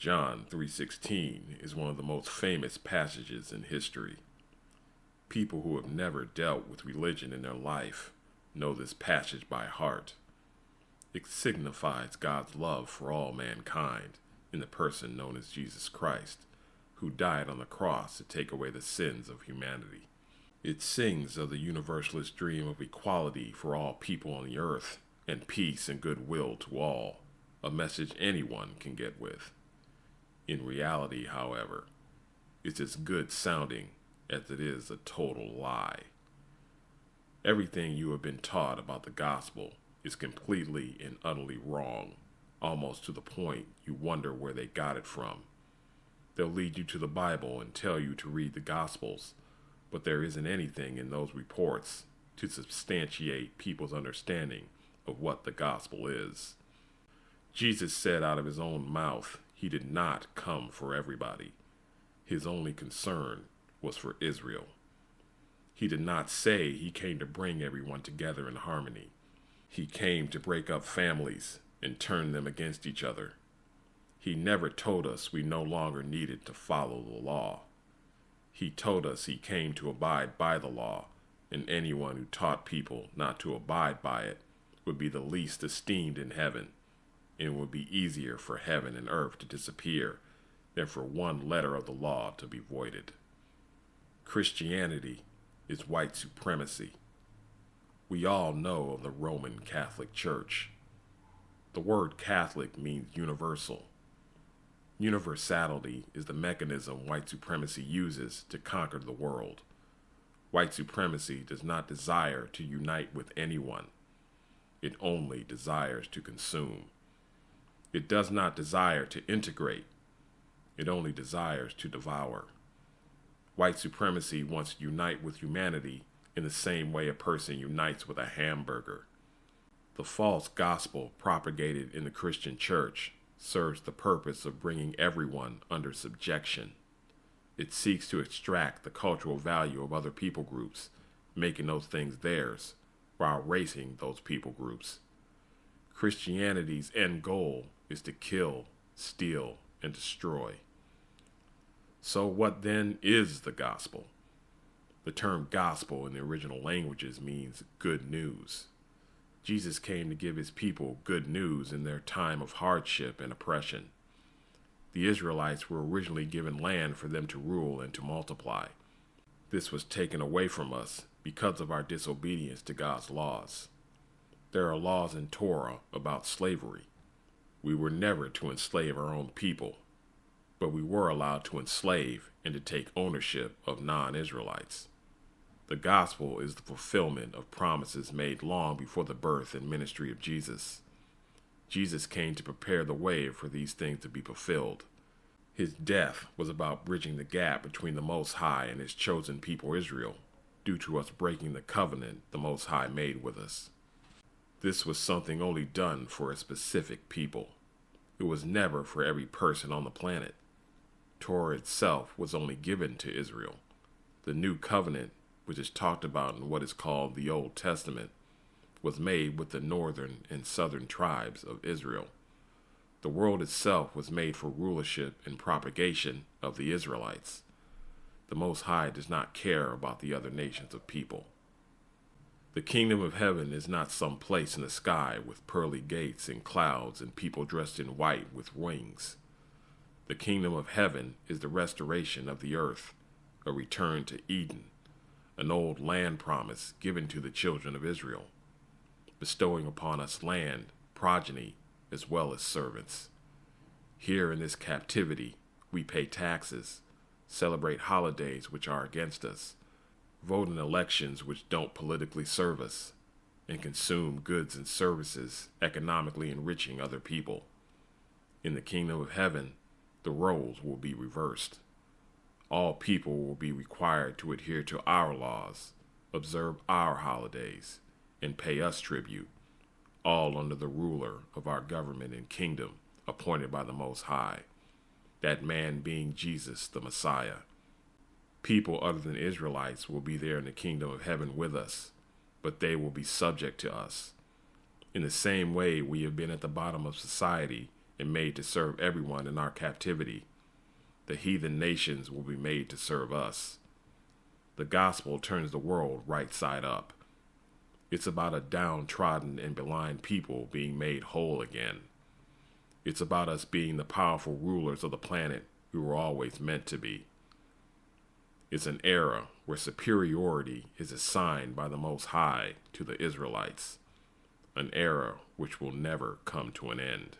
John 3:16 is one of the most famous passages in history. People who have never dealt with religion in their life know this passage by heart. It signifies God's love for all mankind in the person known as Jesus Christ, who died on the cross to take away the sins of humanity. It sings of the universalist dream of equality for all people on the earth and peace and goodwill to all, a message anyone can get with. In reality, however, it's as good sounding as it is a total lie. Everything you have been taught about the gospel is completely and utterly wrong, almost to the point you wonder where they got it from. They'll lead you to the Bible and tell you to read the Gospels, but there isn't anything in those reports to substantiate people's understanding of what the gospel is. Jesus said out of his own mouth he did not come for everybody. His only concern was for Israel. He did not say he came to bring everyone together in harmony. He came to break up families and turn them against each other. He never told us we no longer needed to follow the law. He told us he came to abide by the law, and anyone who taught people not to abide by it would be the least esteemed in heaven, and it would be easier for heaven and earth to disappear than for one letter of the law to be voided. Christianity is white supremacy. We all know of the Roman Catholic Church. The word Catholic means universal. Universality is the mechanism white supremacy uses to conquer the world. White supremacy does not desire to unite with anyone. It only desires to consume. It does not desire to integrate. It only desires to devour. White supremacy wants to unite with humanity in the same way a person unites with a hamburger. The false gospel propagated in the Christian church serves the purpose of bringing everyone under subjection. It seeks to extract the cultural value of other people groups, making those things theirs, while erasing those people groups. Christianity's end goal is to kill, steal, and destroy. So what then is the gospel? The term gospel in the original languages means good news. Jesus came to give his people good news in their time of hardship and oppression. The Israelites were originally given land for them to rule and to multiply. This was taken away from us because of our disobedience to God's laws. There are laws in Torah about slavery. We were never to enslave our own people, but we were allowed to enslave and to take ownership of non-Israelites. The gospel is the fulfillment of promises made long before the birth and ministry of Jesus. Jesus came to prepare the way for these things to be fulfilled. His death was about bridging the gap between the Most High and his chosen people Israel, due to us breaking the covenant the Most High made with us. This was something only done for a specific people. It was never for every person on the planet. Torah itself was only given to Israel. The new covenant, which is talked about in what is called the Old Testament, was made with the northern and southern tribes of Israel. The world itself was made for rulership and propagation of the Israelites. The Most High does not care about the other nations of people. The kingdom of heaven is not some place in the sky with pearly gates and clouds and people dressed in white with wings. The kingdom of heaven is the restoration of the earth, a return to Eden, an old land promise given to the children of Israel, bestowing upon us land, progeny, as well as servants. Here in this captivity, we pay taxes, celebrate holidays which are against us, vote in elections which don't politically serve us, and consume goods and services economically enriching other people. In the kingdom of heaven, the roles will be reversed. All people will be required to adhere to our laws, observe our holidays, and pay us tribute, all under the ruler of our government and kingdom appointed by the Most High, that man being Jesus the Messiah. People other than Israelites will be there in the kingdom of heaven with us, but they will be subject to us. In the same way we have been at the bottom of society and made to serve everyone in our captivity. The heathen nations will be made to serve us. The gospel turns the world right side up. It's about a downtrodden and blind people being made whole again. It's about us being the powerful rulers of the planet we were always meant to be. It's an era where superiority is assigned by the Most High to the Israelites, an era which will never come to an end.